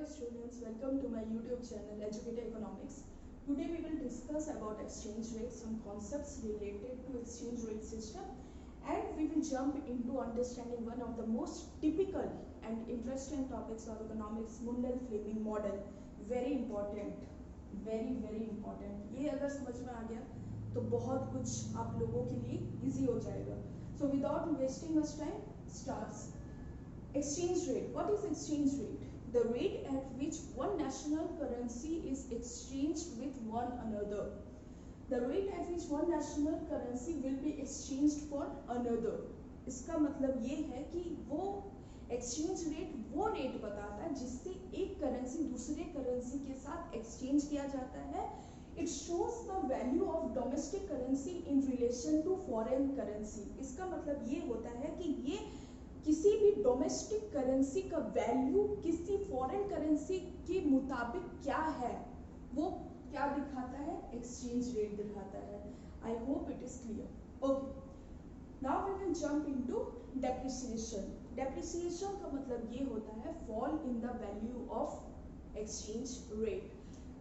students, welcome to my YouTube channel Educate Economics. Today we will discuss about exchange rate, some concepts related to exchange rate system, and we will jump into understanding one of the most typical and interesting topics of economics, Mundell-Fleming model. Very important, very important. ये अगर समझ में आ गया तो बहुत कुछ आप लोगों के लिए easy हो जाएगा. So without wasting much time, starts. Exchange rate. What is exchange rate? The rate at which one national currency is exchanged with one another. The rate at which one national currency will be exchanged for another. इसका मतलब ये है कि वो exchange rate वो rate बताता है जिससे एक currency दूसरे currency के साथ exchange किया जाता है. It shows the value of domestic currency in relation to foreign currency. इसका मतलब ये होता है कि ये किसी भी डोमेस्टिक करेंसी का वैल्यू किसी फॉरेन करेंसी के मुताबिक क्या है, वो क्या दिखाता है? एक्सचेंज रेट दिखाता है. I hope it is clear. Okay, now we will jump into depreciation. Depreciation का मतलब ये होता है fall in the value of exchange rate.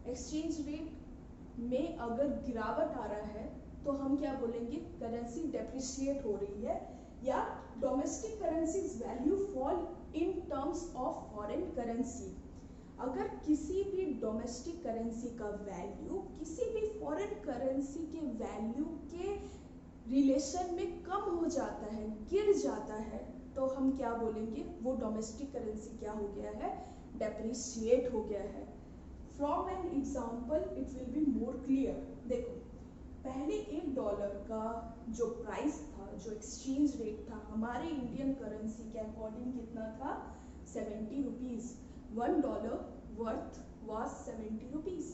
Exchange rate में अगर गिरावट आ रहा है तो हम क्या बोलेंगे? करेंसी डेप्रिशिएट हो रही है, या domestic currency's value fall in terms of foreign currency. अगर किसी भी डोमेस्टिक करेंसी का वैल्यू किसी भी फॉरेन करेंसी के वैल्यू के रिलेशन में कम हो जाता है, गिर जाता है, तो हम क्या बोलेंगे? वो डोमेस्टिक करेंसी क्या हो गया है? डेप्रिशिएट हो गया है. From an example it will be more clear. देखो, पहले $1 का जो प्राइस था, जो एक्सचेंज रेट था हमारे इंडियन करेंसी के अकॉर्डिंग कितना था? 70 rupees. $1 worth was 70 rupees.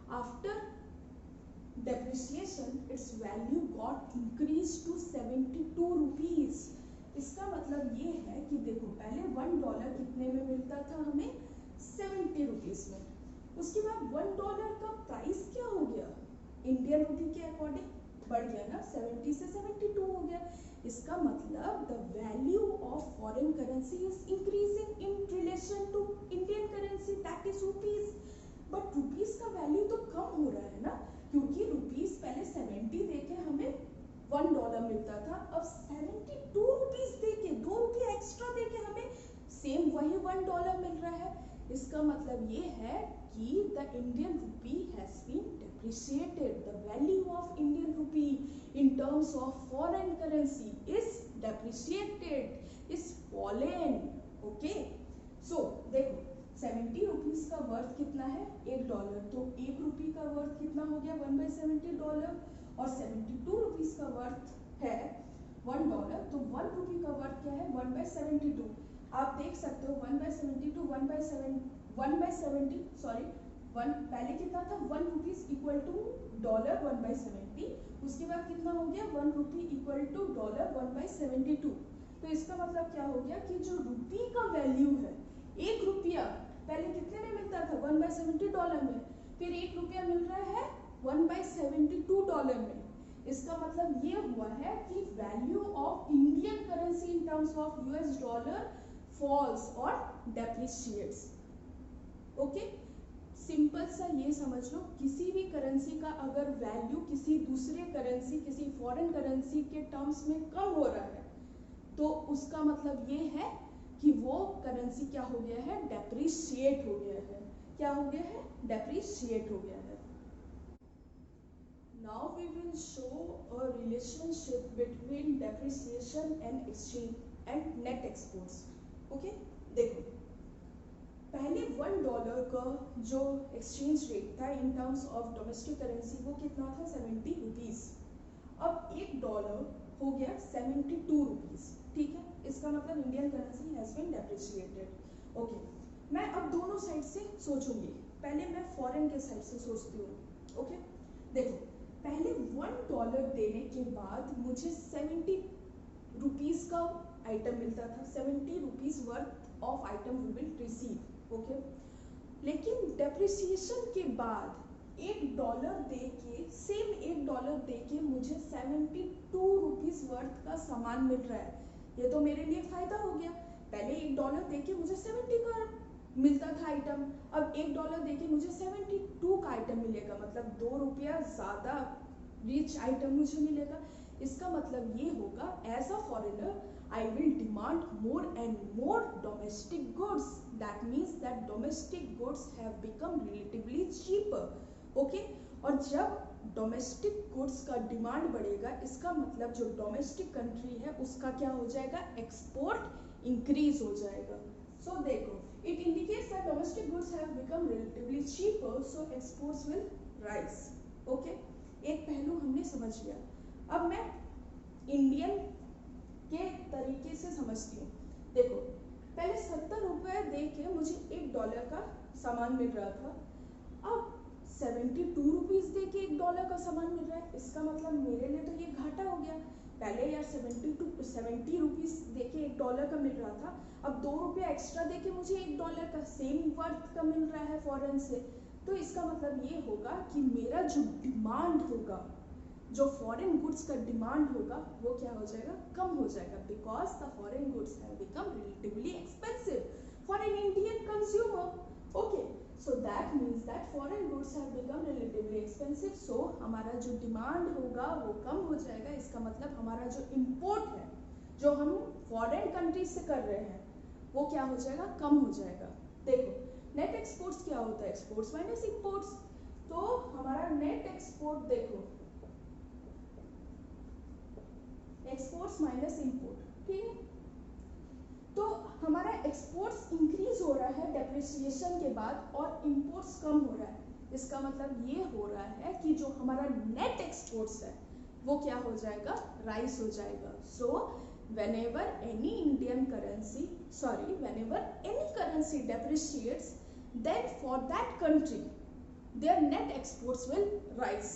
After depreciation its value got increase to 72 rupees. इसका मतलब ये है कि देखो, पहले $1 कितने में मिलता था? हमें 70 रुपीज में. उसके बाद $1 का प्राइस क्या हो गया? इंडियन रुपी के अकॉर्डिंग बढ़ गया ना, 70 से 72 हो गया. इसका मतलब the value of foreign currency is increasing in relation to Indian currency, that is rupees. But rupees का वैल्यू तो कम हो रहा है ना, क्योंकि रुपीज पहले 70 देके हमें $1 मिलता था, अब 72 रुपीज देके, 2 रुपये एक्स्ट्रा देके हमें सेम वही $1 मिल रहा है. इसका मतलब ये है कि the Indian rupee has been depreciated. The value of Indian rupee in terms of foreign currency is depreciated, is fallen. Okay, so देखो 70 रुपीज का वर्थ कितना है? $1. तो 1 रुपी का वर्थ कितना हो गया? $1/70. और 72 रुपीज का वर्थ है $1, तो 1 रुपी का वर्थ क्या है? 1/72. आप देख सकते हो 1/72, 1/70 सॉरी, पहले कितना था? 1 रुपीज इक्वल टू $1 1/70. उसके बाद कितना हो गया? 1 रुपी इक्वल टू $1 1/72. तो इसका मतलब क्या हो गया कि जो रुपी का वैल्यू है, 1 रुपया पहले कितने में मिलता था? $1/70 में. फिर 1 रुपया मिल रहा है $1/72 में. इसका मतलब ये हुआ है कि value of Indian currency in terms of US dollar falls और डेप्रिशिएट्स. ओके, सिंपल सा ये समझ लो, किसी भी करेंसी का अगर वैल्यू किसी दूसरे करेंसी, किसी फॉरेन करेंसी के टर्म्स में कम हो रहा है, तो उसका मतलब ये है कि वो करेंसी क्या हो गया है? डेप्रिशिएट हो गया है. क्या हो गया है? डेप्रिशिएट हो गया है. Now we will show a relationship between depreciation and exchange and net exports. Okay, देखो, पहले $1 का जो एक्सचेंज रेट था in terms of domestic currency, वो कितना था? 70 रुपीज. अब $1 हो गया 72 रुपीज. ठीक है, इसका मतलब Indian currency has been depreciated. Okay, मैं अब दोनों साइड से सोचूंगी. पहले मैं फॉरेन के साइड से सोचती हूँ. ओके, देखो, पहले $1 देने के बाद मुझे 70 रुपीज का आइटम मिलता था. 70 rupees worth of item we will receive. Okay, लेकिन डेप्रिसिएशन के बाद $1 दे के, सेम $1 दे के मुझे 72 रुपीज वर्थ का सामान मिल रहा है. ये तो मेरे लिए फायदा हो गया. पहले $1 दे के मुझे 70 का मिलता था आइटम, आइटम, अब $1 देके मुझे 72 का आइटम मिलेगा, मतलब 2 रुपया ज़्यादा रिच आइटम मुझे मिलेगा। इसका मतलब ये होगा as a foreigner I will demand more and more domestic goods. That means that domestic goods have become relatively cheaper. Okay? और जब डोमेस्टिक गुड्स का डिमांड बढ़ेगा, इसका मतलब जो डोमेस्टिक कंट्री है उसका क्या हो जाएगा, एक्सपोर्ट इंक्रीज हो जाएगा। सो देखो, it indicates that domestic goods have become relatively cheaper, so exports will rise. Okay, एक पहलू हमने समझ लिया। अब मैं इंडियन के तरीके से समझती हूँ। देखो, पहले 70 रुपए दे के मुझे $1 का सामान मिल रहा था, अब 72 रुपीज दे के $1 का सामान मिल रहा है। इसका मतलब मेरे लिए तो ये घाटा हो गया। पहले यार 70 रुपीज दे के $1 का मिल रहा था, अब 2 रुपया एक्स्ट्रा दे के मुझे $1 का सेम वर्थ का मिल रहा है फॉरेन से। तो इसका मतलब ये होगा कि मेरा जो डिमांड होगा, जो फॉरेन गुड्स का डिमांड होगा, वो क्या हो जाएगा, कम हो जाएगा, because the foreign goods have become relatively expensive for an Indian consumer. Okay, so that means that foreign goods have become relatively expensive, so हमारा जो डिमांड होगा वो कम हो जाएगा। इसका मतलब हमारा जो इम्पोर्ट है, जो हम फॉरेन कंट्री से कर रहे हैं, वो क्या हो जाएगा, कम हो जाएगा। देखो, नेट एक्सपोर्ट्स क्या होता है, एक्सपोर्ट्स माइनस इंपोर्ट्स। तो हमारा नेट एक्सपोर्ट देखो, एक्सपोर्ट्स माइनस इंपोर्ट, ठीक है। तो हमारा एक्सपोर्ट्स इंक्रीज हो रहा है डेप्रिसिएशन के बाद और इंपोर्ट्स कम हो रहा है। इसका मतलब ये हो रहा है कि जो हमारा नेट एक्सपोर्ट्स है वो क्या हो जाएगा, राइज हो जाएगा। सो whenever any Indian currency, whenever any currency depreciates, then for that country their net exports will rise.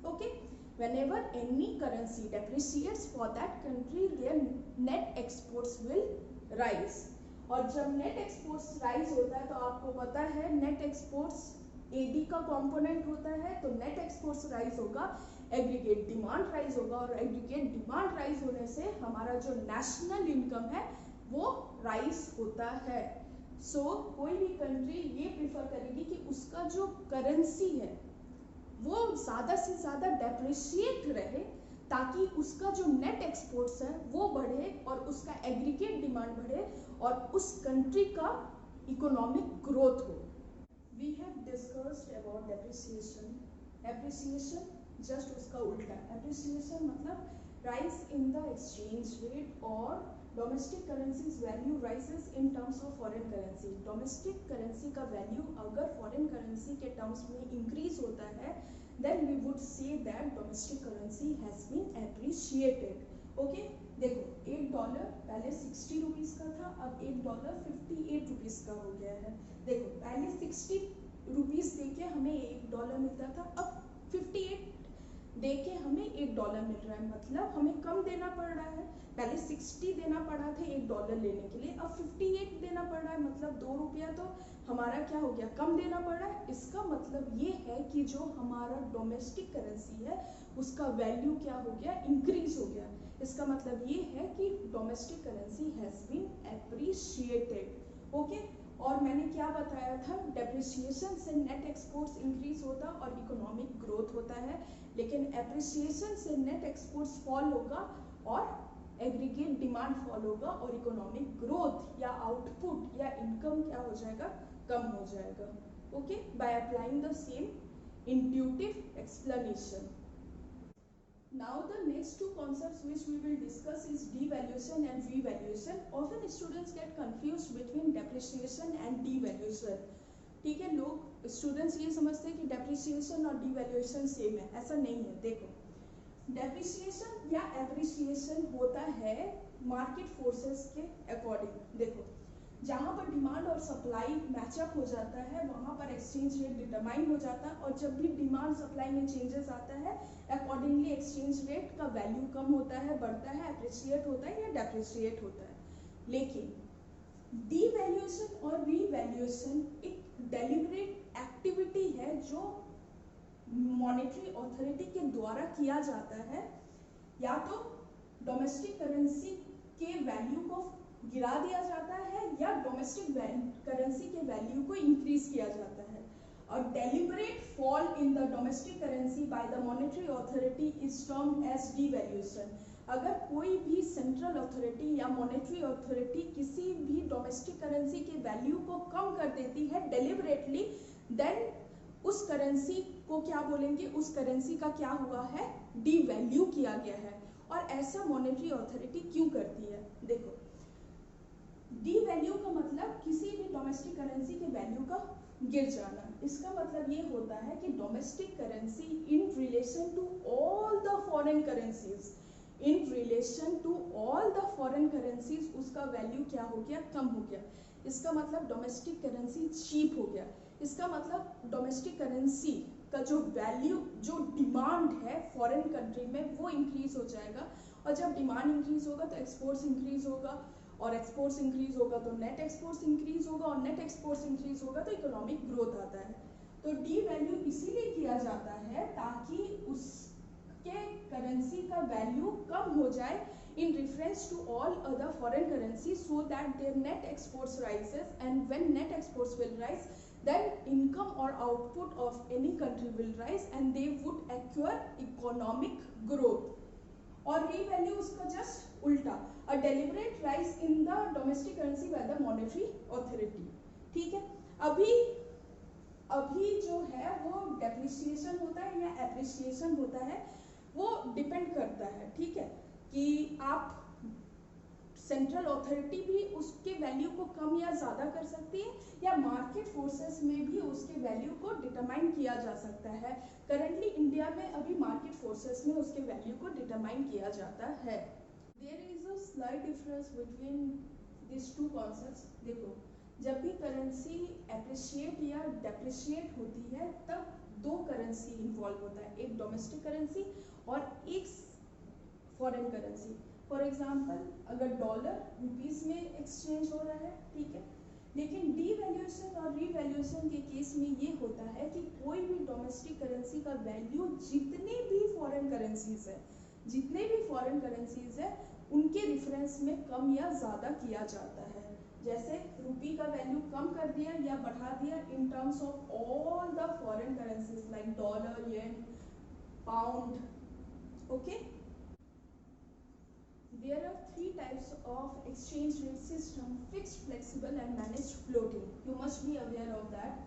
Okay, whenever any currency depreciates, for that country their net exports will rise. और जब net exports rise होता है तो आपको पता है net exports AD का component होता है, तो नेट एक्सपोर्ट्स राइज होगा, एग्रीगेट डिमांड राइज होगा, और एग्रीगेट डिमांड राइज होने से हमारा जो नेशनल इनकम है वो राइज होता है। सो कोई भी कंट्री ये प्रिफर करेगी कि उसका जो करेंसी है वो ज़्यादा से ज़्यादा डेप्रिशिएट रहे, ताकि उसका जो नेट एक्सपोर्ट्स है वो बढ़े और उसका एग्रीगेट डिमांड बढ़े और उस कंट्री का इकोनॉमिक ग्रोथ हो। We have discussed about depreciation. Appreciation just उसका उल्टा। एप्रिसिएशन मतलब rise in the exchange rate और domestic currency's value rises in terms of foreign currency. Domestic currency का वैल्यू अगर फॉरेन करेंसी के टर्म्स में इंक्रीज होता है, then we would say that domestic currency has been appreciated. Okay, देखो $1 पहले 60 rupees का था, अब $1 58 रुपीज का हो गया है। देखो, पहले 60 रुपीज देके हमें $1 मिलता था, अब 58 देके हमें $1 मिल रहा है, मतलब हमें कम देना पड़ रहा है। पहले 60 देना पड़ा था $1 लेने के लिए, अब 58 देना पड़ रहा है, मतलब 2 रुपया तो हमारा क्या हो गया, कम देना पड़ रहा है। इसका मतलब ये है कि जो हमारा डोमेस्टिक करेंसी है उसका वैल्यू क्या हो गया, इंक्रीज हो गया। इसका मतलब ये है कि domestic currency has been appreciated. Okay, और मैंने क्या बताया था, डेप्रिसिएशन से नेट एक्सपोर्ट्स इंक्रीज होता और इकोनॉमिक ग्रोथ होता है, लेकिन एप्रिसिएशन से नेट एक्सपोर्ट्स फॉल होगा और एग्रीगेट डिमांड फॉल होगा और इकोनॉमिक ग्रोथ या आउटपुट या इनकम क्या हो जाएगा, कम हो जाएगा। Okay, by applying the same intuitive explanation. Now the next two concepts which we will discuss is devaluation and revaluation. Often students get confused between depreciation and devaluation. ठीक है, लोग स्टूडेंट्स ये समझते हैं कि डेप्रिसिएशन और डिवैल्यूएशन सेम है, ऐसा नहीं है। देखो, डेप्रिसिएशन या एप्रिसिएशन होता है मार्केट फोर्सेस के अकॉर्डिंग। देखो, जहाँ पर डिमांड और सप्लाई मैचअप हो जाता है वहाँ पर एक्सचेंज रेट डिटरमाइन हो जाता है, और जब भी डिमांड सप्लाई में चेंजेस आता है अकॉर्डिंगली एक्सचेंज रेट का वैल्यू कम होता है, बढ़ता है, एप्रिशिएट होता है या डेप्रिशिएट होता है। लेकिन डिवैल्यूएशन और रीवैल्यूएशन एक डेलिब्रेट एक्टिविटी है जो मॉनेटरी अथॉरिटी के द्वारा किया जाता है, या तो डोमेस्टिक करेंसी के वैल्यू को गिरा दिया जाता है या डोमेस्टिक करेंसी के वैल्यू को इंक्रीज किया जाता है। A deliberate fall in the domestic currency by the monetary authority is termed as devaluation. अगर कोई भी सेंट्रल अथॉरिटी या मॉनेटरी अथॉरिटी किसी भी डोमेस्टिक करेंसी के वैल्यू को कम कर देती है डेलिबरेटली, देन उस करेंसी को क्या बोलेंगे, उस करेंसी का क्या हुआ है, डीवैल्यू किया गया है। और ऐसा मॉनेटरी अथॉरिटी क्यों करती है? देखो, डीवैल्यू का मतलब किसी भी डोमेस्टिक करेंसी के वैल्यू का गिर जाना। इसका मतलब ये होता है कि domestic currency in relation to all the foreign currencies, in relation to all the foreign currencies उसका वैल्यू क्या हो गया, कम हो गया। इसका मतलब डोमेस्टिक करेंसी चीप हो गया। इसका मतलब डोमेस्टिक करेंसी का जो वैल्यू, जो डिमांड है फॉरेन कंट्री में, वो इंक्रीज हो जाएगा। और जब डिमांड इंक्रीज होगा तो एक्सपोर्ट्स इंक्रीज होगा, और एक्सपोर्ट्स इंक्रीज होगा तो नेट एक्सपोर्ट्स इंक्रीज होगा, और नेट एक्सपोर्ट्स इंक्रीज होगा तो इकोनॉमिक ग्रोथ आता है। तो डी वैल्यू इसीलिए किया जाता है ताकि उसके करेंसी का वैल्यू कम हो जाए in reference to all other foreign currencies, so that their net exports rises, and when net exports will rise, then income or output of any country will rise and they would acquire economic growth. और revalue उसका just उल्टा, a deliberate rise in the domestic currency by the monetary authority। ठीक है, अभी जो है वो depreciation होता है या एप्रिसिएशन होता है, वो डिपेंड करता है, ठीक है, कि आप सेंट्रल अथॉरिटी भी उसके वैल्यू को कम या ज़्यादा कर सकती है, या मार्केट फोर्सेस में भी उसके वैल्यू को डिटरमाइन किया जा सकता है। करंटली इंडिया में अभी मार्केट फोर्सेस में उसके वैल्यू को डिटरमाइन किया जाता है। There is a slight difference between this two concepts. देखो, जब भी करेंसी एप्रिशिएट या डेप्रिशिएट होती है तब दो करेंसी इन्वॉल्व होता है, एक डोमेस्टिक करेंसी और एक फॉरेन करेंसी। फॉर एग्जांपल, अगर डॉलर रुपीस में एक्सचेंज हो रहा है, ठीक है, लेकिन डीवैल्यूएशन और रीवैल्यूएशन के केस में ये होता है कि कोई भी डोमेस्टिक करेंसी का वैल्यू जितने भी फॉरेन करेंसीज है उनके रेफरेंस में कम या ज़्यादा किया जाता है। जैसे रुपी का वैल्यू कम कर दिया या बढ़ा दिया इन terms of all the foreign currencies like dollar, yen, pound, okay. There are three types of exchange rate system: fixed, flexible and managed floating. You must be aware of that.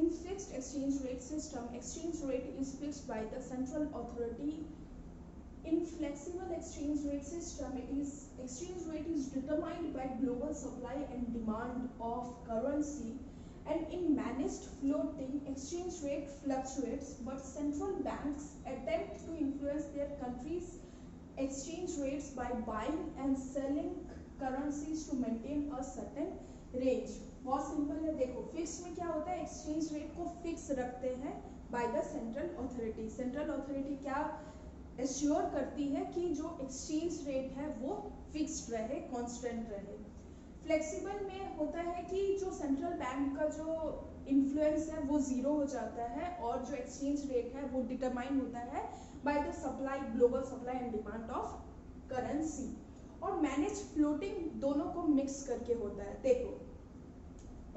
In fixed exchange rate system, exchange rate is fixed by the central authority. In flexible exchange rate system, exchange rate is determined by global supply and demand of currency. And in managed floating, exchange rate fluctuates, but central banks attempt to influence their country's exchange rates by buying and selling currencies to maintain a certain range। बहुत simple है। देखो, fix में क्या होता है, exchange rate को fix रखते हैं by the central authority. Central authority क्या एश्योर करती है कि जो एक्सचेंज रेट है वो फिक्स्ड रहे, कांस्टेंट रहे। फ्लेक्सिबल में होता है कि जो सेंट्रल बैंक का जो इन्फ्लुएंस है वो जीरो हो जाता है और जो एक्सचेंज रेट है वो डिटरमाइन होता है by the supply, global supply and demand of currency। और मैनेज फ्लोटिंग दोनों को मिक्स करके होता है। देखो,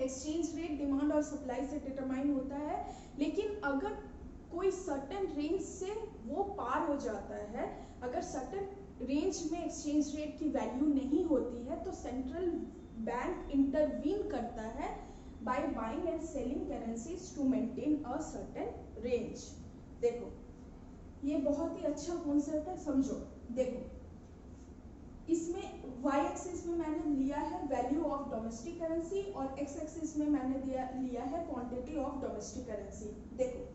एक्सचेंज रेट डिमांड और सप्लाई से डिटरमाइन होता है, लेकिन अगर कोई सर्टेन रेंज से वो पार हो जाता है, अगर सर्टेन रेंज में एक्सचेंज रेट की वैल्यू नहीं होती है तो सेंट्रल बैंक इंटरवीन करता है by buying and selling currencies to maintain a certain range। देखो, ये बहुत ही अच्छा कॉन्सेप्ट है, समझो। देखो, इसमें y एक्सिस में मैंने लिया है वैल्यू ऑफ डोमेस्टिक करेंसी और x एक्सिस में मैंने लिया है क्वांटिटी ऑफ डोमेस्टिक करेंसी। देखो,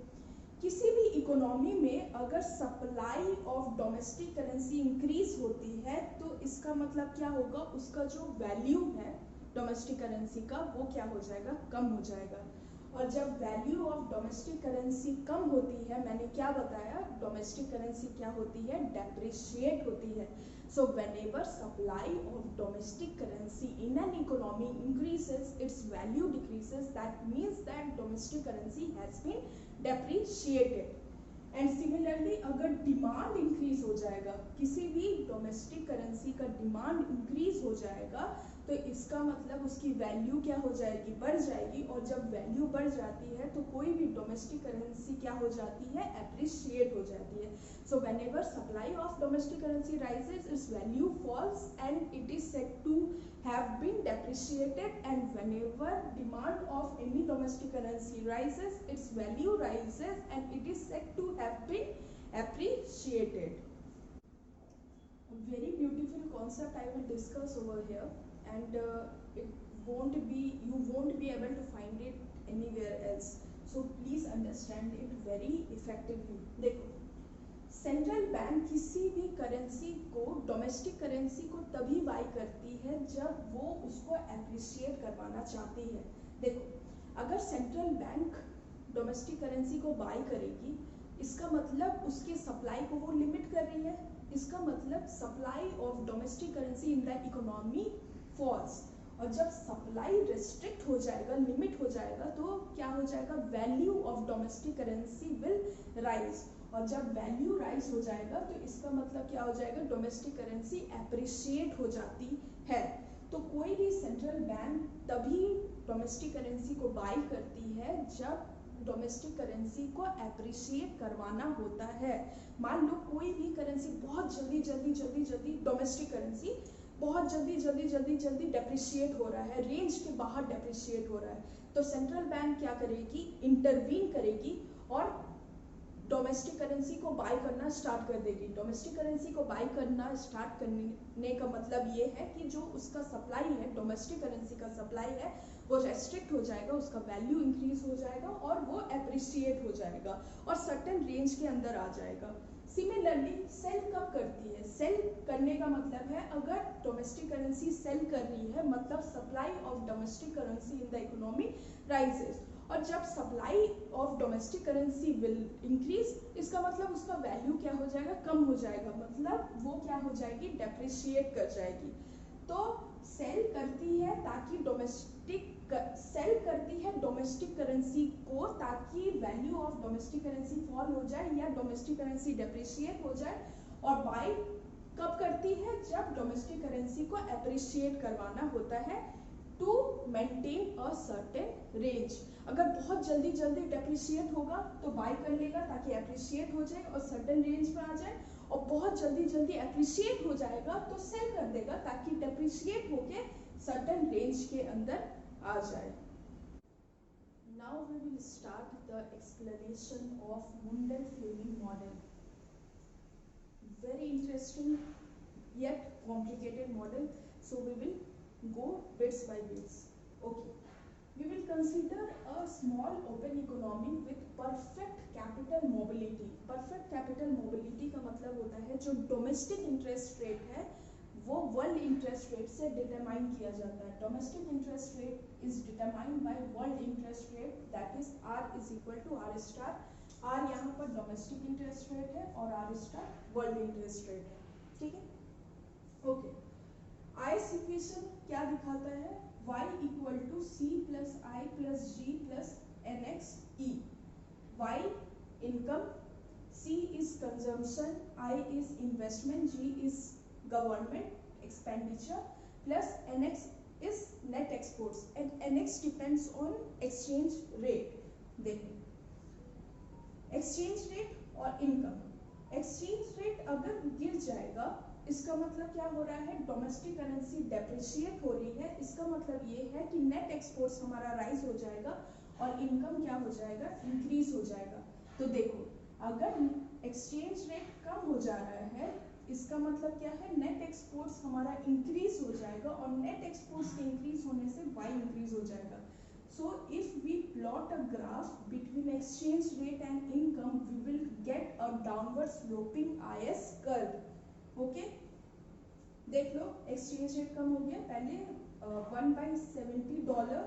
किसी भी इकोनॉमी में अगर supply of domestic currency increase होती है तो इसका मतलब क्या होगा, उसका जो वैल्यू है डोमेस्टिक करेंसी का वो क्या हो जाएगा, कम हो जाएगा। और जब वैल्यू ऑफ डोमेस्टिक करेंसी कम होती है, मैंने क्या बताया, डोमेस्टिक करेंसी क्या होती है, डेप्रिशिएट होती है। So whenever supply of domestic currency in an economy increases, its value decreases, that means that domestic currency has been depreciated। And similarly अगर डिमांड इंक्रीज हो जाएगा, किसी भी डोमेस्टिक करेंसी का डिमांड इंक्रीज हो जाएगा, तो इसका मतलब उसकी वैल्यू क्या हो जाएगी, बढ़ जाएगी। और जब वैल्यू बढ़ जाती है तो कोई भी डोमेस्टिक करेंसी क्या हो जाती है, एप्रिशिएट हो जाती है। So whenever supply of domestic currency rises, its value falls and it is said to have been depreciated, and whenever demand of any domestic currency rises, its value rises and it is said to have been appreciated. A very beautiful concept I will discuss over here, and it won't be, you won't be able to find it anywhere else, so please understand it very effectively. देखो, central bank किसी भी currency को, domestic currency को तभी by करती है जब वो उसको एप्रिशिएट करवाना चाहती है। देखो, अगर सेंट्रल बैंक डोमेस्टिक करेंसी को बाई करेगी, इसका मतलब उसके सप्लाई को वो लिमिट कर रही है। इसका मतलब supply of domestic currency in the economy falls, और जब सप्लाई रिस्ट्रिक्ट हो जाएगा, लिमिट हो जाएगा, तो क्या हो जाएगा, value of domestic currency will rise, और जब वैल्यू राइज हो जाएगा तो इसका मतलब क्या हो जाएगा, डोमेस्टिक करेंसी एप्रिशिएट हो जाती है। तो कोई भी सेंट्रल बैंक तभी डोमेस्टिक करेंसी को बाई करती है जब डोमेस्टिक करेंसी को एप्रिशिएट करवाना होता है। मान लो कोई भी करेंसी बहुत जल्दी डोमेस्टिक करेंसी बहुत जल्दी डेप्रिशिएट हो रहा है, रेंज के बाहर डेप्रिशिएट हो रहा है, तो सेंट्रल बैंक क्या करेगी, इंटरवीन करेगी और डोमेस्टिक करेंसी को बाय करना स्टार्ट कर देगी। डोमेस्टिक करेंसी को बाय करना स्टार्ट करने का मतलब ये है कि जो उसका सप्लाई है, डोमेस्टिक करेंसी का सप्लाई है, वो रेस्ट्रिक्ट हो जाएगा, उसका वैल्यू इंक्रीज हो जाएगा और वो एप्रिशिएट हो जाएगा और सर्टेन रेंज के अंदर आ जाएगा। सिमिलरली सेल कब करती है, सेल करने का मतलब है अगर डोमेस्टिक करेंसी सेल कर रही है, मतलब supply of domestic currency in the economy rises, और जब supply of domestic currency will increase, इसका मतलब उसका वैल्यू क्या हो जाएगा, कम हो जाएगा, मतलब वो क्या हो जाएगी, डेप्रिशिएट कर जाएगी। तो सेल करती है ताकि सेल करती है डोमेस्टिक करेंसी को ताकि value of domestic currency fall हो जाए या डोमेस्टिक करेंसी डेप्रिशिएट हो जाए, और बाय कब करती है, जब डोमेस्टिक करेंसी को एप्रिशिएट करवाना होता है to maintain a certain range. अगर बहुत जल्दी डेप्रिशिएट होगा तो बाय कर लेगा ताकि एप्रिशिएट हो जाए और सर्टेन रेंज पर आ जाए, और बहुत जल्दी एप्रिशिएट हो जाएगा तो सेल कर देगा ताकि डेप्रिशिएट होके सर्टेन रेंज के अंदर आ जाए। Now we will start the explanation of Mundell Fleming model. Very interesting yet complicated model, so we will go bits by bits. Okay, we will consider a small open economy with perfect capital mobility. Perfect capital mobility का मतलब होता है जो domestic interest rate है वो world interest rate से determine किया जाता है। Domestic interest rate is determined by world interest rate, that is r is equal to r star. R यहाँ पर डोमेस्टिक इंटरेस्ट रेट है और r star world interest rate है, ठीक है। ओके, आईएस इक्वेशन क्या दिखाता है, y equal to C plus I plus G plus N X E. y income, c is consumption, i is investment, g is government expenditure, plus nx is net exports, and nx depends on exchange rate. देखिए exchange rate और income. Exchange rate अगर गिर जाएगा इसका मतलब क्या हो रहा है, डोमेस्टिक करेंसी डेप्रिशिएट हो रही है, इसका मतलब ये है कि नेट एक्सपोर्ट्स हमारा राइज हो जाएगा और इनकम क्या हो जाएगा, इंक्रीज हो जाएगा। तो देखो अगर एक्सचेंज रेट कम हो जा रहा है इसका मतलब क्या है, नेट एक्सपोर्ट्स हमारा इंक्रीज हो जाएगा और नेट एक्सपोर्ट्स के इंक्रीज होने से वाई इंक्रीज हो जाएगा। So if we plot a graph between exchange rate and income, we will get a downward sloping IS curve. Okay? देख लो एक्सचेंज रेट कम हो गया, पहले $1/70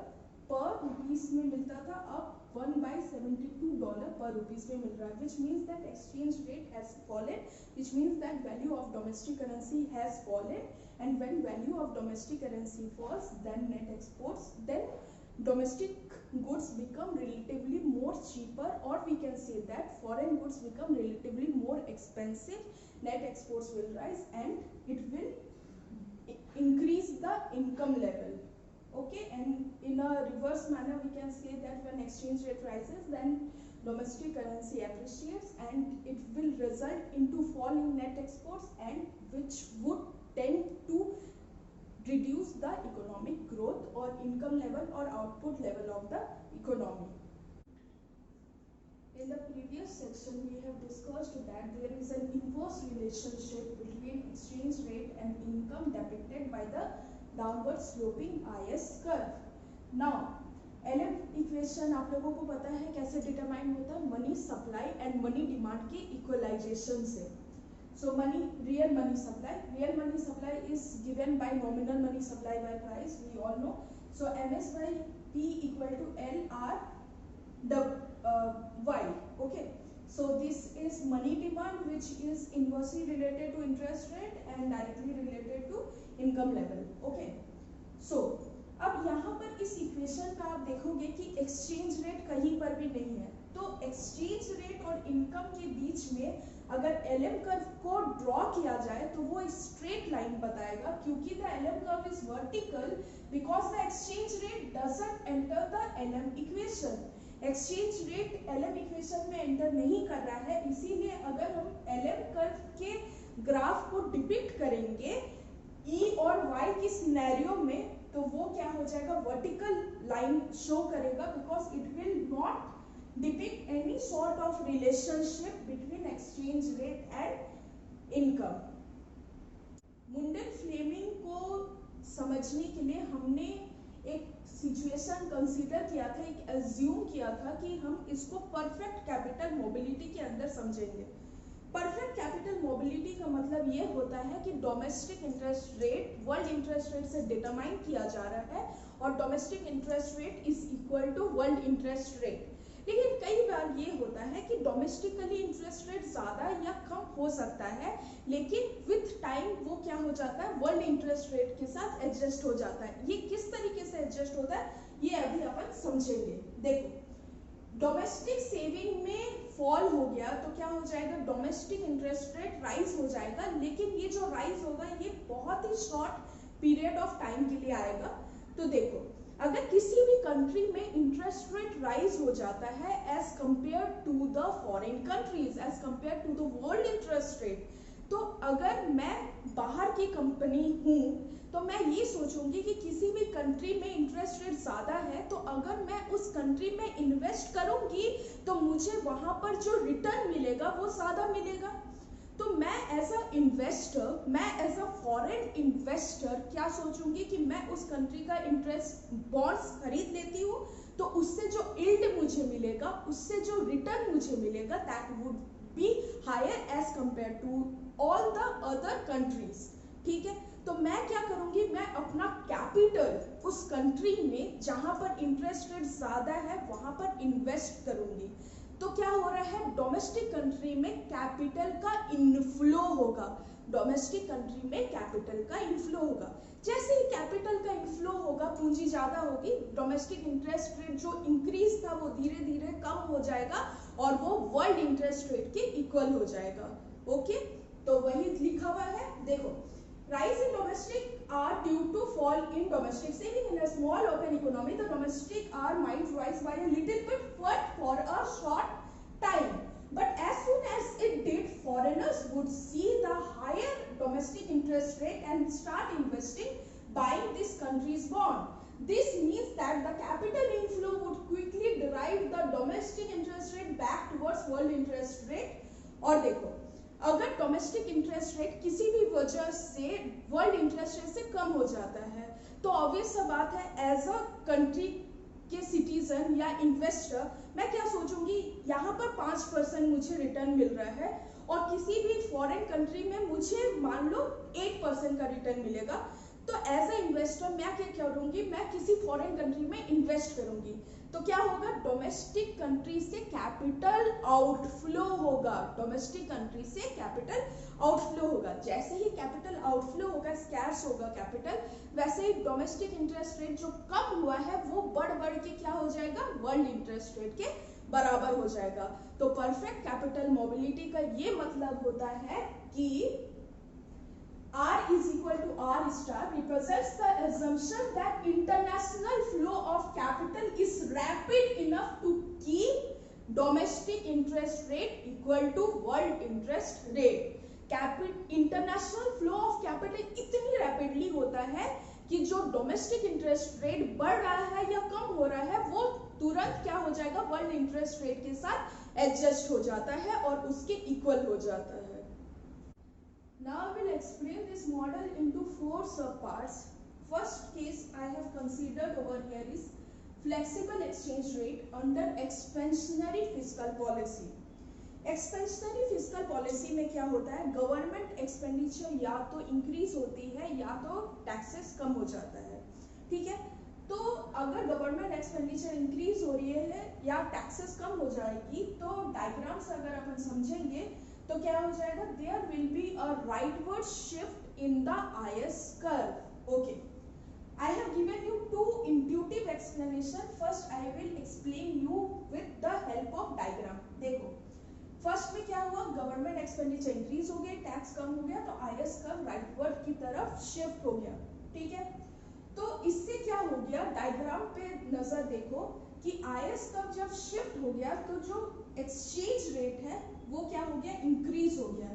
पर रुपीस में मिलता था, अब $1/72 पर रुपीस में मिल रहा है, which means that exchange rate has fallen, which means that value of domestic currency has fallen, and when value of domestic currency falls, then net exports, then domestic goods become relatively more cheaper, or we can say that foreign goods become relatively more expensive, net exports will rise and it will increase the income level. Okay, and in a reverse manner we can say that when exchange rate rises, then domestic currency appreciates and it will result into fall in net exports, and which would tend to reduce the economic growth or income level or output level of the economy. In the previous section we have discussed that there is an inverse relationship between exchange rate and income depicted by the downward sloping IS curve. Now LM equation आप लोगों को पता है कैसे determine होता है, money supply and money demand के equalisation से. So real money supply is given by nominal money supply by price, we all know. So MS by P equal to L R Y. Okay, so this is money demand which is inversely related to interest rate and directly related to income level. Okay, so अब यहाँ पर इस equation का आप देखोगे कि exchange rate कहीं पर भी नहीं है, तो एक्सचेंज रेट और इनकम के बीच में अगर LM कर्व को ड्रॉ किया जाए तो वो स्ट्रेट लाइन बताएगा, क्योंकि the LM curve is vertical because the exchange rate doesn't enter the LM equation. Exchange rate LM equation में एंटर नहीं कर रहा है, इसीलिए अगर हम LM कर्व के ग्राफ को डिपिक्ट करेंगे E और Y की सिनेरियो में, तो वो क्या हो जाएगा, वर्टिकल लाइन शो करेगा, because it will not depict any sort of relationship between exchange rate and income. मुंडन फ्लेमिंग को समझने के लिए हमने एक सिचुएशन कंसीडर किया था, एक अज्यूम किया था कि हम इसको परफेक्ट कैपिटल मोबिलिटी के अंदर समझेंगे. परफेक्ट कैपिटल मोबिलिटी का मतलब ये होता है कि domestic interest rate world interest rate से डिटरमाइन किया जा रहा है और domestic interest rate is equal to world interest rate. लेकिन कई बार ये होता है कि डोमेस्टिकली इंटरेस्ट रेट ज्यादा या कम हो सकता है, लेकिन विथ टाइम वो क्या हो जाता है, वर्ल्ड इंटरेस्ट रेट के साथ एडजस्ट हो जाता है. ये किस तरीके से एडजस्ट होता है ये अभी अपन समझेंगे. देखो, डोमेस्टिक सेविंग में फॉल हो गया तो क्या हो जाएगा, डोमेस्टिक इंटरेस्ट रेट राइज हो जाएगा, लेकिन ये जो राइज होगा ये बहुत ही शॉर्ट पीरियड ऑफ टाइम के लिए आएगा. तो देखो, अगर किसी भी कंट्री में इंटरेस्ट रेट राइज हो जाता है as compare to the foreign countries, as compare to the world interest rate, तो अगर मैं बाहर की कंपनी हूँ तो मैं ये सोचूंगी कि किसी भी कंट्री में इंटरेस्ट रेट ज्यादा है, तो अगर मैं उस कंट्री में इन्वेस्ट करूंगी तो मुझे वहां पर जो रिटर्न मिलेगा वो ज्यादा मिलेगा. तो मैं एज अ इन्वेस्टर, मैं एज अ फॉरेन इन्वेस्टर क्या सोचूंगी कि मैं उस कंट्री का इंटरेस्ट बॉन्ड्स खरीद लेती हूँ, तो उससे जो यील्ड मुझे मिलेगा, उससे जो रिटर्न मुझे मिलेगा, that would be higher as compare to all the other countries. ठीक है, तो मैं क्या करूंगी, मैं अपना कैपिटल उस कंट्री में जहां पर इंटरेस्ट रेट ज्यादा है वहां पर इन्वेस्ट करूंगी. तो क्या हो रहा है, डोमेस्टिक कंट्री में कैपिटल का इनफ्लो होगा, डोमेस्टिक कंट्री में कैपिटल का इनफ्लो होगा. जैसे ही कैपिटल का इनफ्लो होगा, पूंजी ज्यादा होगी, डोमेस्टिक इंटरेस्ट रेट जो इंक्रीज था वो धीरे धीरे कम हो जाएगा और वो वर्ल्ड इंटरेस्ट रेट के इक्वल हो जाएगा. ओके, तो वही लिखा हुआ है. देखो, rise in domestic are due to fall in domestic saving. In a small open economy, the domestic are might rise by a little bit, but for a short time. But as soon as it did, foreigners would see the higher domestic interest rate and start investing, buying this country's bond. This means that the capital inflow would quickly derive the domestic interest rate back towards world interest rate. और देखो, अगर domestic interest rate किसी भी वजह से world interest rate से कम हो जाता है, तो ऑब्वियस सा बात है, एज अ कंट्री के सिटीजन या इन्वेस्टर मैं क्या सोचूंगी, यहाँ पर 5% मुझे रिटर्न मिल रहा है और किसी भी फॉरेन कंट्री में मुझे मान लो 8% का रिटर्न मिलेगा. तो एज अ इन्वेस्टर मैं क्या करूंगी, मैं किसी फॉरेन कंट्री में इन्वेस्ट करूंगी. तो क्या होगा, डोमेस्टिक कंट्री से कैपिटल आउटफ्लो होगा, डोमेस्टिक कंट्री से कैपिटल आउटफ्लो होगा. जैसे ही कैपिटल आउटफ्लो होगा, स्कैर्स होगा कैपिटल, वैसे ही डोमेस्टिक इंटरेस्ट रेट जो कम हुआ है वो बढ़ बढ़ के क्या हो जाएगा, वर्ल्ड इंटरेस्ट रेट के बराबर हो जाएगा। तो परफेक्ट कैपिटल मोबिलिटी का ये मतलब होता है कि R is equal to R star represents the assumption that international flow of capital is rapid enough to keep domestic interest rate equal to world interest rate। International flow of capital इतनी rapidly होता है कि जो domestic interest rate बढ़ रहा है या कम हो रहा है वो तुरंत क्या हो जाएगा, वर्ल्ड इंटरेस्ट रेट के साथ एडजस्ट हो जाता है और उसके इक्वल हो जाता है। Now I will explain this model into 4 subparts. First case I have considered over here is flexible exchange rate under expansionary fiscal policy. Expansionary fiscal policy में क्या होता है, गवर्नमेंट एक्सपेंडिचर या तो इंक्रीज होती है या तो टैक्सेस कम हो जाता है। ठीक है, तो अगर गवर्नमेंट एक्सपेंडिचर इंक्रीज हो रही है या टैक्सेस कम हो जाएगी तो डायग्राम्स अगर अपन समझेंगे तो क्या हो जाएगा, there will be a rightward shift in the IS curve. Okay, I have given you 2 intuitive explanation. First I will explain you with the help of diagram। देखो फर्स्ट में क्या हुआ, गवर्नमेंट एक्सपेंडिचर इंक्रीज हो गया, tax कम हो गया, तो IS curve rightward की तरफ शिफ्ट हो गया। ठीक है, तो इससे क्या हो गया, डायग्राम पे नजर देखो कि IS कर्व जब शिफ्ट हो गया तो जो एक्सचेंज रेट है वो क्या हो गया, इंक्रीज हो गया।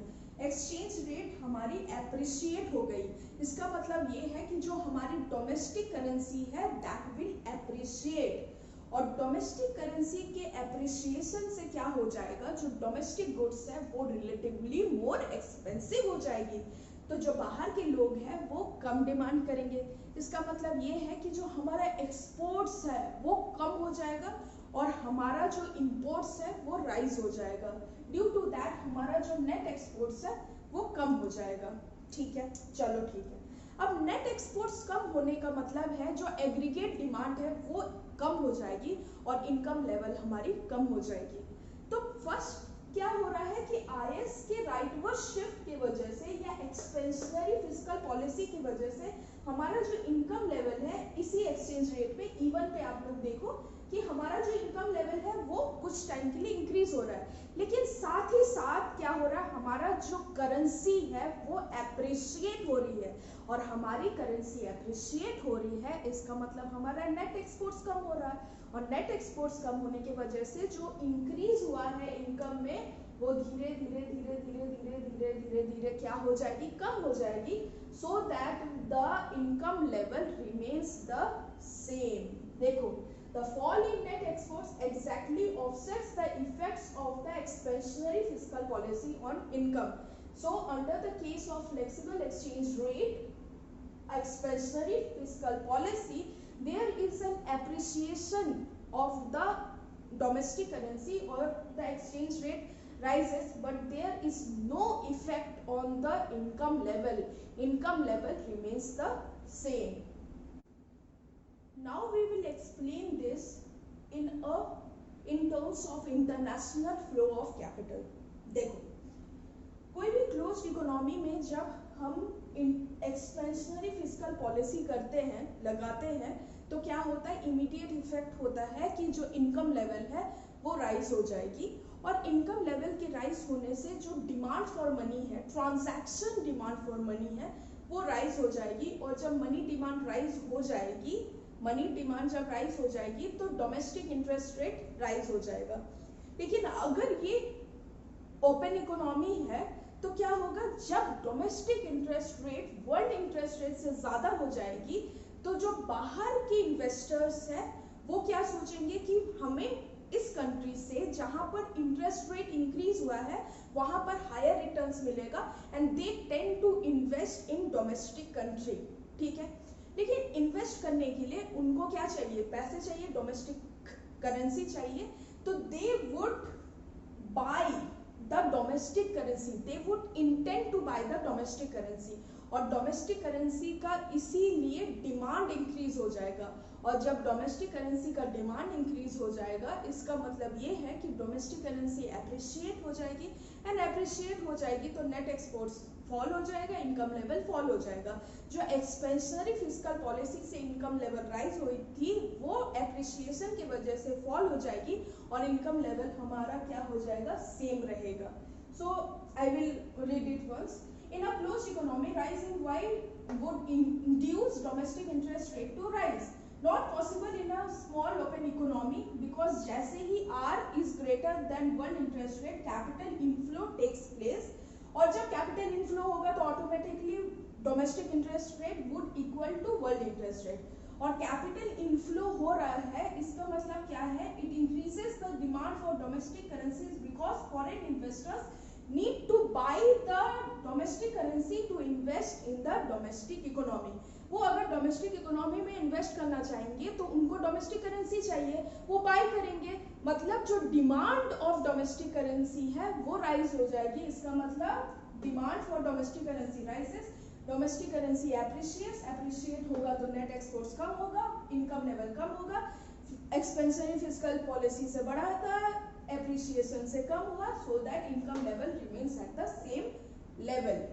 एक्सचेंज रेट हमारी एप्रिशिएट हो गई। इसका मतलब ये है कि जो हमारी डोमेस्टिक करेंसी है दैट विल एप्रिशिएट, और डोमेस्टिक करेंसी के एप्रिसिएशन से क्या हो जाएगा, जो डोमेस्टिक गुड्स है वो रिलेटिवली मोर एक्सपेंसिव हो जाएगी, तो जो बाहर के लोग हैं वो कम डिमांड करेंगे। इसका मतलब ये है कि जो हमारा एक्सपोर्ट्स है वो कम हो जाएगा और हमारा जो इंपोर्ट्स है वो राइज हो जाएगा। ड्यू टू दैट हमारा जो नेट एक्सपोर्ट्स है वो कम हो जाएगा। ठीक है, चलो ठीक है। अब नेट एक्सपोर्ट्स कम होने का मतलब है जो एग्रीगेट डिमांड है वो कम हो जाएगी और इनकम लेवल हमारी कम हो जाएगी। तो फर्स्ट क्या हो रहा है कि IS के राइटवर्ड शिफ्ट की वजह से या एक्सपेंशनरी फिस्कल पॉलिसी की वजह से हमारा जो इनकम लेवल है इसी एक्सचेंज रेट पे इवन पे आप लोग देखो कि हमारा जो इनकम लेवल है वो कुछ टाइम के लिए इंक्रीज हो रहा है, लेकिन साथ ही साथ क्या हो रहा है, हमारा जो करेंसी है वो एप्रिशिएट हो रही है, और हमारी करेंसी एप्रिशिएट हो रही है इसका मतलब हमारा नेट एक्सपोर्ट्स कम हो रहा है, और नेट एक्सपोर्ट्स कम होने की वजह से जो इंक्रीज हुआ है इनकम में वो धीरे धीरे धीरे धीरे धीरे धीरे धीरे धीरे क्या हो जाएगी, कम हो जाएगी, so that the income level remains the same. देखो, the fall in net exports exactly offsets the effects of the expansionary fiscal policy on income. So under the case of flexible exchange rate, expansionary fiscal policy, there is an appreciation of the domestic currency or the exchange rate rises, but there is no effect on the income level. Income level remains the same. Now we will explain this in terms of international flow of capital. देखो, कोई भी closed economy में जब हम expansionary fiscal policy करते हैं, लगाते हैं, तो क्या होता है, इमीडिएट इफेक्ट होता है कि जो इनकम लेवल है वो राइज हो जाएगी, और इनकम लेवल के राइज होने से जो डिमांड फॉर मनी है, ट्रांजैक्शन डिमांड फॉर मनी है वो राइज हो जाएगी, और जब मनी डिमांड राइज हो जाएगी, मनी डिमांड जब राइज हो जाएगी तो डोमेस्टिक इंटरेस्ट रेट राइज हो जाएगा। लेकिन अगर ये ओपन इकोनॉमी है तो क्या होगा, जब domestic interest rate world interest rate से ज्यादा हो जाएगी तो जो बाहर के इन्वेस्टर्स हैं वो क्या सोचेंगे कि हमें इस कंट्री से जहां पर इंटरेस्ट रेट इंक्रीज हुआ है वहां पर हायर रिटर्न्स मिलेगा, and they tend to invest in domestic country. ठीक है, लेकिन इन्वेस्ट करने के लिए उनको क्या चाहिए, पैसे चाहिए, डोमेस्टिक करेंसी चाहिए, तो they would buy the domestic currency, they would intend to buy the domestic currency, और डोमेस्टिक करेंसी का इसीलिए डिमांड इंक्रीज हो जाएगा, और जब डोमेस्टिक करेंसी का डिमांड इंक्रीज हो जाएगा, इसका मतलब ये है कि डोमेस्टिक करेंसी एप्रिशिएट हो जाएगी, एंड एप्रिशिएट हो जाएगी तो नेट एक्सपोर्ट्स फॉल हो जाएगा, इनकम लेवल फॉल हो जाएगा। जो एक्सपेंशनरी फिस्कल पॉलिसी से इनकम लेवल राइज हुई थी वो एप्रिशिएशन की वजह से फॉल हो जाएगी और इनकम लेवल हमारा क्या हो जाएगा, सेम रहेगा। So I will read it once. In a closed economy, rising Y would induce domestic interest rate to rise. Not possible in a small open economy because जैसे ही R is greater than world interest rate, capital inflow takes place. और जब capital inflow होगा तो automatically domestic interest rate would equal to world interest rate. और capital inflow हो रहा है, इसका मतलब क्या है? It increases the demand for domestic currencies because foreign investors need to buy the domestic currency to invest in the domestic economy. वो अगर डोमेस्टिक इकोनॉमी में इन्वेस्ट करना चाहेंगे तो उनको डोमेस्टिक करेंसी चाहिए, वो बाय करेंगे, मतलब जो डिमांड ऑफ डोमेस्टिक करेंसी है वो राइज हो जाएगी। इसका मतलब demand for domestic currency rises, domestic currency appreciate होगा तो नेट एक्सपोर्ट्स कम होगा, इनकम लेवल कम होगा, एक्सपेंशनरी फिस्कल पॉलिसी से बढ़ाता है, एप्रिशिएशन से कम हुआ, so that income level remains at the same level.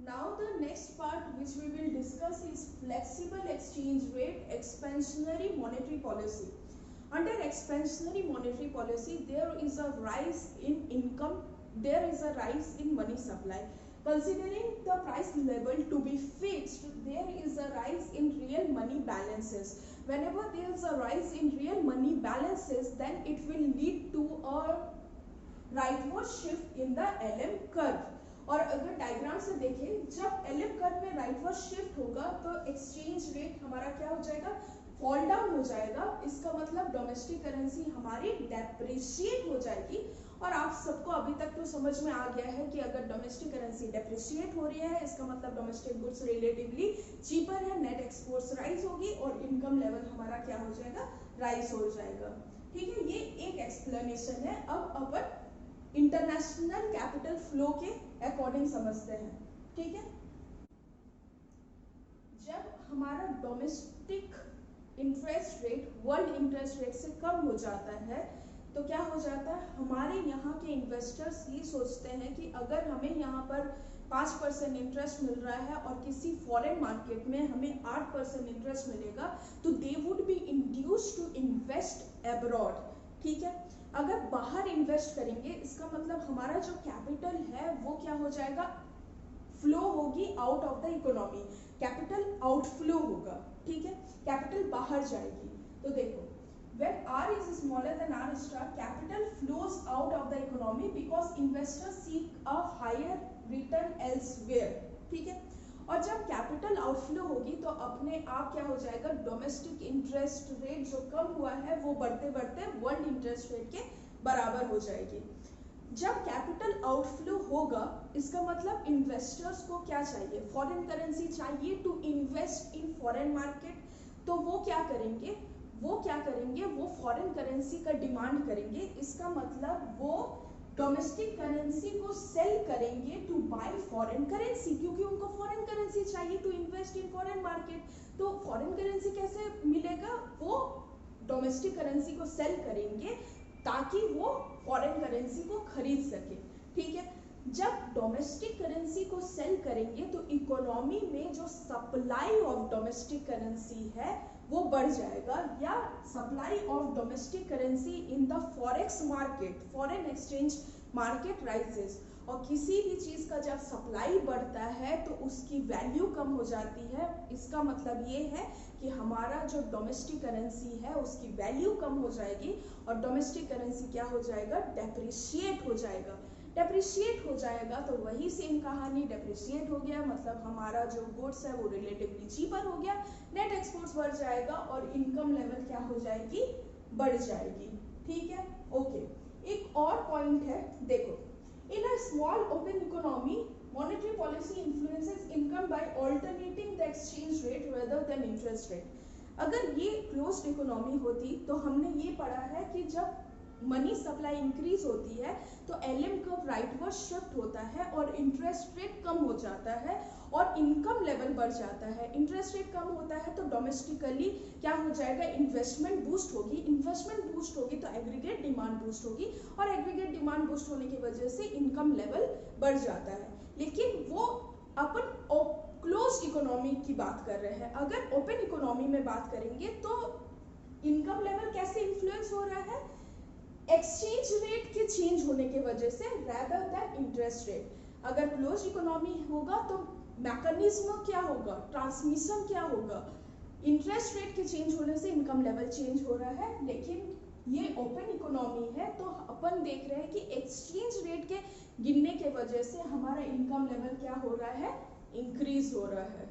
Now the next part which we will discuss is flexible exchange rate expansionary monetary policy. Under expansionary monetary policy, there is a rise in income, there is a rise in money supply. Considering the price level to be fixed, there is a rise in real money balances. Whenever there is a rise in real money balances, then it will lead to a rightward shift in the LM curve. और अगर diagram से देखें, जब LM curve में rightward shift होगा तो exchange rate हमारा क्या हो जाएगा, फॉल डाउन हो जाएगा। इसका मतलब डोमेस्टिक करेंसी हमारी डेप्रिशिएट हो जाएगी। और आप सबको अभी तक तो समझ में आ गया है कि अगर डोमेस्टिक करेंसी डेप्रिशिएट हो रही है, इसका मतलब डोमेस्टिक गुड्स रिलेटिवली चीपर है, नेट एक्सपोर्ट्स राइज होगी और इनकम लेवल हमारा क्या हो जाएगा, राइज हो जाएगा। ठीक है, ये एक एक्सप्लेनेशन है। अब अपन इंटरनेशनल कैपिटल फ्लो के अकॉर्डिंग समझते हैं। ठीक है, जब हमारा domestic interest rate world interest rate से कम हो जाता है तो क्या हो जाता है, हमारे यहाँ के इन्वेस्टर्स ये सोचते हैं कि अगर हमें यहाँ पर 5% इंटरेस्ट मिल रहा है और किसी फॉरेन मार्केट में हमें 8% इंटरेस्ट मिलेगा तो they would be induced to invest abroad. ठीक है, अगर बाहर इन्वेस्ट करेंगे इसका मतलब हमारा जो कैपिटल है वो क्या हो जाएगा, फ्लो होगी out of the economy, capital outflow होगा। ठीक है, कैपिटल बाहर जाएगी। तो देखो, when R is smaller than R star, capital flows out of the economy because investors seek a higher return elsewhere. ठीक है, और जब कैपिटल आउटफ्लो होगी तो अपने आप क्या हो जाएगा, डोमेस्टिक इंटरेस्ट रेट जो कम हुआ है वो बढ़ते बढ़ते वर्ल्ड इंटरेस्ट रेट के बराबर हो जाएगी। जब कैपिटल आउटफ्लो होगा इसका मतलब इन्वेस्टर्स को क्या चाहिए, फॉरेन करेंसी चाहिए to invest in foreign market. तो वो क्या करेंगे, वो फॉरेन करेंसी का डिमांड करेंगे। इसका मतलब वो डोमेस्टिक करेंसी को सेल करेंगे टू बाय फॉरेन करेंसी, क्योंकि उनको फॉरेन करेंसी चाहिए to invest in foreign market. तो फॉरेन करेंसी कैसे मिलेगा, वो डोमेस्टिक करेंसी को सेल करेंगे ताकि वो फॉरेन करेंसी को खरीद सके। ठीक है, जब डोमेस्टिक करेंसी को सेल करेंगे तो इकोनॉमी में जो सप्लाई ऑफ डोमेस्टिक करेंसी है वो बढ़ जाएगा, या supply of domestic currency in the forex market, foreign exchange market rises. और किसी भी चीज का जब सप्लाई बढ़ता है तो उसकी वैल्यू कम हो जाती है। इसका मतलब ये है कि हमारा जो डोमेस्टिक करेंसी है उसकी वैल्यू कम हो जाएगी और डोमेस्टिक करेंसी क्या हो जाएगा, डेप्रिशिएट हो जाएगा। डेप्रिशिएट हो जाएगा तो वही सेम कहानी, डेप्रिशिएट हो गया मतलब हमारा जो गुड्स है वो रिलेटिवली चीपर हो गया, नेट एक्सपोर्ट्स बढ़ जाएगा और इनकम लेवल क्या हो जाएगी, बढ़ जाएगी। ठीक है, ओके। एक और पॉइंट है, देखो, in a small open economy monetary policy influences income by alternating the exchange rate rather than interest rate. अगर ये क्लोज्ड इकोनॉमी होती तो हमने ये पढ़ा है कि जब मनी सप्लाई इंक्रीज होती है तो एलएम कर्व राइटवर्ड शिफ्ट होता है और इंटरेस्ट रेट कम हो जाता है और इनकम लेवल बढ़ जाता है। इंटरेस्ट रेट कम होता है तो डोमेस्टिकली क्या हो जाएगा, इन्वेस्टमेंट बूस्ट होगी, इन्वेस्टमेंट बूस्ट होगी तो एग्रीगेट डिमांड बूस्ट होगी और एग्रीगेट डिमांड बूस्ट होने की वजह से इनकम लेवल बढ़ जाता है। लेकिन वो अपन क्लोज इकोनॉमी की बात कर रहे हैं। अगर ओपन इकोनॉमी में बात करेंगे तो इनकम लेवल कैसे इन्फ्लुएंस हो रहा है, एक्सचेंज रेट के चेंज होने की वजह से rather than इंटरेस्ट रेट। अगर क्लोज इकोनॉमी होगा तो मैकेनिज्म क्या होगा, ट्रांसमिशन क्या होगा, इंटरेस्ट रेट के चेंज होने से इनकम लेवल चेंज हो रहा है। लेकिन ये ओपन इकोनॉमी है तो अपन देख रहे हैं कि एक्सचेंज रेट के गिरने के वजह से हमारा इनकम लेवल क्या हो रहा है, इंक्रीज हो रहा है।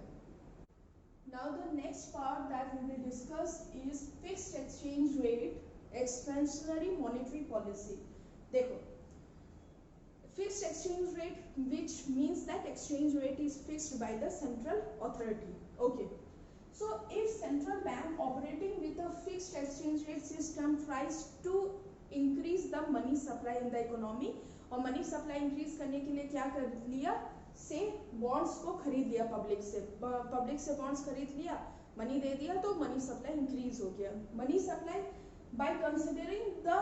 Now the next part that we will discuss is fixed exchange rate, expansionary monetary policy. देखो, fixed exchange rate, which means that exchange rate is fixed by the central authority. Okay. So if central bank operating with a fixed exchange rate system tries to increase the money supply in the economy, और money supply increase करने के लिए क्या कर लिया, से bonds को खरीद लिया, पब्लिक से बॉन्ड्स खरीद लिया, मनी दे दिया तो मनी सप्लाई इंक्रीज हो गया। Money supply by considering the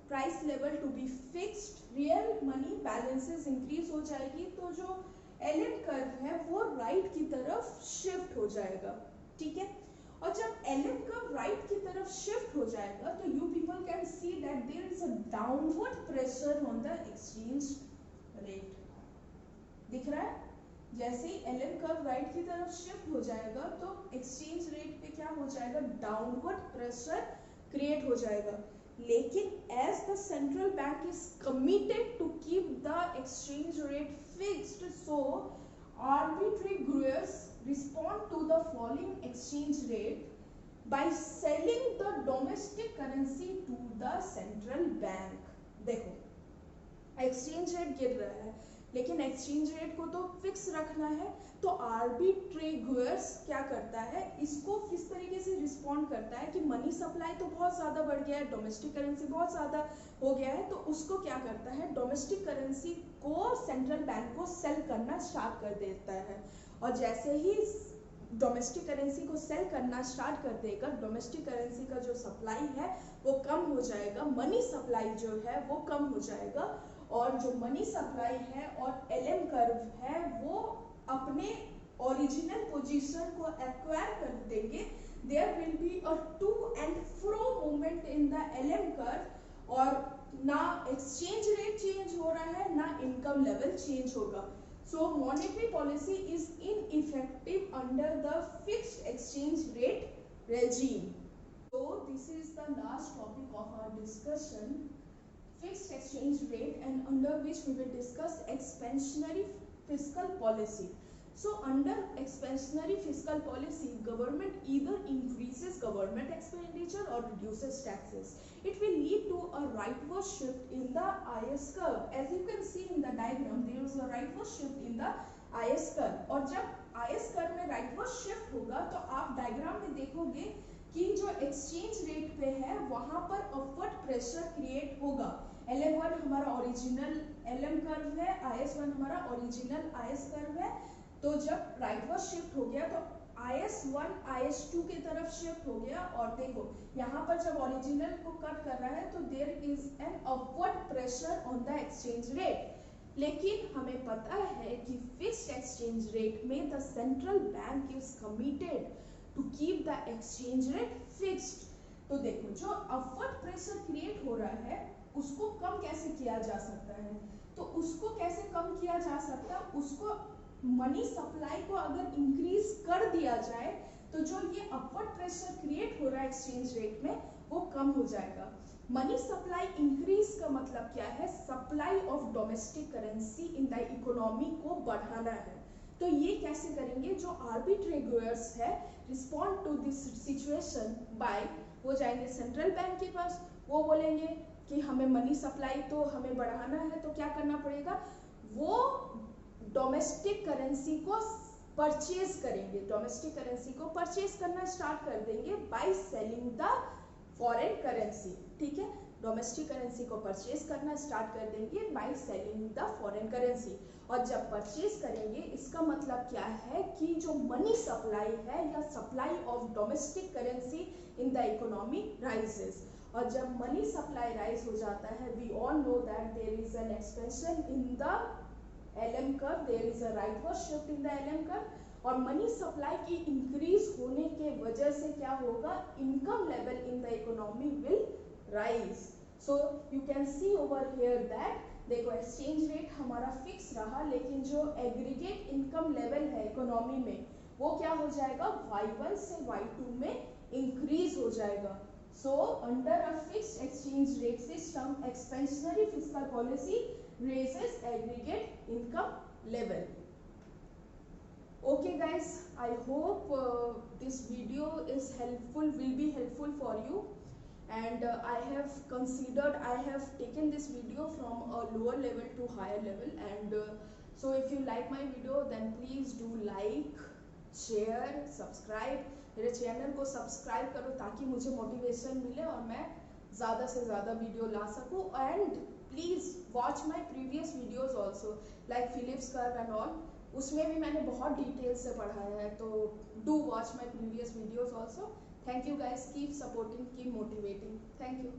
price level to be fixed, real money balances increase हो जाएगी तो जो एलएम कर्व है वो राइट की तरफ शिफ्ट हो जाएगा। ठीक है, और जब एलएम कर्व राइट की तरफ शिफ्ट हो जाएगा तो you people can see that there is a downward pressure on the exchange rate. दिख रहा है, जैसे ही एलएम कर्व राइट की तरफ शिफ्ट हो जाएगा तो एक्सचेंज रेट पे क्या हो जाएगा, डाउनवर्ड प्रेशर क्रिएट हो जाएगा। लेकिन as the central bank is committed to keep the exchange rate fixed, so arbitrageurs respond to the falling exchange rate by selling the domestic currency to the central bank। देखो, exchange rate गिर रहा है लेकिन exchange rate को तो fix रखना है, तो आर्बिट्रेगर्स क्या करता है, इसको किस तरीके से रिस्पॉन्ड करता है कि मनी सप्लाई तो बहुत ज़्यादा बढ़ गया है, डोमेस्टिक करेंसी बहुत ज़्यादा हो गया है, तो उसको क्या करता है, डोमेस्टिक करेंसी को सेंट्रल बैंक को सेल करना स्टार्ट कर देता है। और जैसे ही डोमेस्टिक करेंसी को सेल करना स्टार्ट कर देगा, डोमेस्टिक करेंसी का जो सप्लाई है वो कम हो जाएगा, मनी सप्लाई जो है वो कम हो जाएगा, और जो मनी सप्लाई है और एलएम कर्व है वो अपने ओरिजिनल पोजीशन को एक्वायर कर देंगे। There will be a to and fro movement in the LM curve, और ना एक्सचेंज रेट चेंज हो रहा है ना इनकम लेवल चेंज होगा। So monetary policy is ineffective under the fixed exchange rate regime. So this is the last topic of our discussion, fixed exchange rate, and under which we will discuss expansionary fiscal policy. So under expansionary fiscal policy, government either increases government expenditure or reduces taxes. It will lead to a rightward shift in the IS curve. As you can see in the diagram, there is a rightward shift in the IS curve. और जब IS curve में rightward shift होगा तो आप diagram में देखोगे कि जो एक्सचेंज रेट पे है वहां पर अपवर्ड प्रेशर क्रिएट होगा। LM1 हमारा ओरिजिनल LM कर्व है, IS1 हमारा ओरिजिनल IS कर्व है। तो जब राइटवर्ड शिफ्ट हो गया तो IS1 IS2 की तरफ शिफ्ट हो गया, और देखो यहाँ पर जब ओरिजिनल को कट कर रहा है तो there is an upward pressure on the exchange rate. लेकिन हमें पता है कि फिक्स्ड एक्सचेंज रेट में the central bank is committed to keep the exchange rate fixed. तो देखो, जो अपवर्ड प्रेशर क्रिएट हो रहा है उसको कम कैसे किया जा सकता है, तो उसको कैसे कम किया जा सकता है, उसको मनी सप्लाई को अगर इंक्रीज कर दिया जाए तो जो ये अपवर्ड प्रेशर क्रिएट हो रहा है एक्सचेंज रेट में वो कम हो जाएगा। मनी सप्लाई इंक्रीज का मतलब क्या है, supply of domestic currency in the economy को बढ़ाना है। तो ये कैसे करेंगे, जो आर्बिट्रेगर्स है respond to this situation by, वो जाएंगे सेंट्रल बैंक के पास, वो बोलेंगे कि हमें मनी सप्लाई तो हमें बढ़ाना है, तो क्या करना पड़ेगा, वो डोमेस्टिक करेंसी को परचेज करेंगे, डोमेस्टिक करेंसी को परचेज करना स्टार्ट कर देंगे by selling the foreign currency. ठीक है, डोमेस्टिक करेंसी को परचेज करना स्टार्ट कर देंगे by selling the foreign currency. और जब परचेज करेंगे इसका मतलब क्या है कि जो मनी सप्लाई है या supply of domestic currency in the economy rises. और जब मनी सप्लाई राइज हो जाता है, we all know that there is an expansion in the LM curve, there is a rightward shift in the LM curve. और money supply की increase होने के वजह से क्या होगा, income level in the economy will rise. So you can see over here that देखो exchange rate हमारा फिक्स रहा, लेकिन जो एग्रीगेट इनकम लेवल है इकोनॉमी में वो क्या हो जाएगा, Y1 से Y2 में इंक्रीज हो जाएगा। So under a fixed exchange rate system expansionary fiscal policy raises aggregate income level. Okay guys, I hope this video is helpful, will be helpful for you. And I have considered, I have taken this video from a lower level to higher level. And so if you like my video, then please do like, share, subscribe. मेरे channel को subscribe करो ताकि मुझे motivation मिले और मैं ज़्यादा से ज़्यादा वीडियो ला सकूँ। And please watch my previous videos also like Phillips curve and all, उसमें भी मैंने बहुत डिटेल से पढ़ाया है, तो do watch my previous videos also. Thank you guys, keep supporting, keep motivating. Thank you.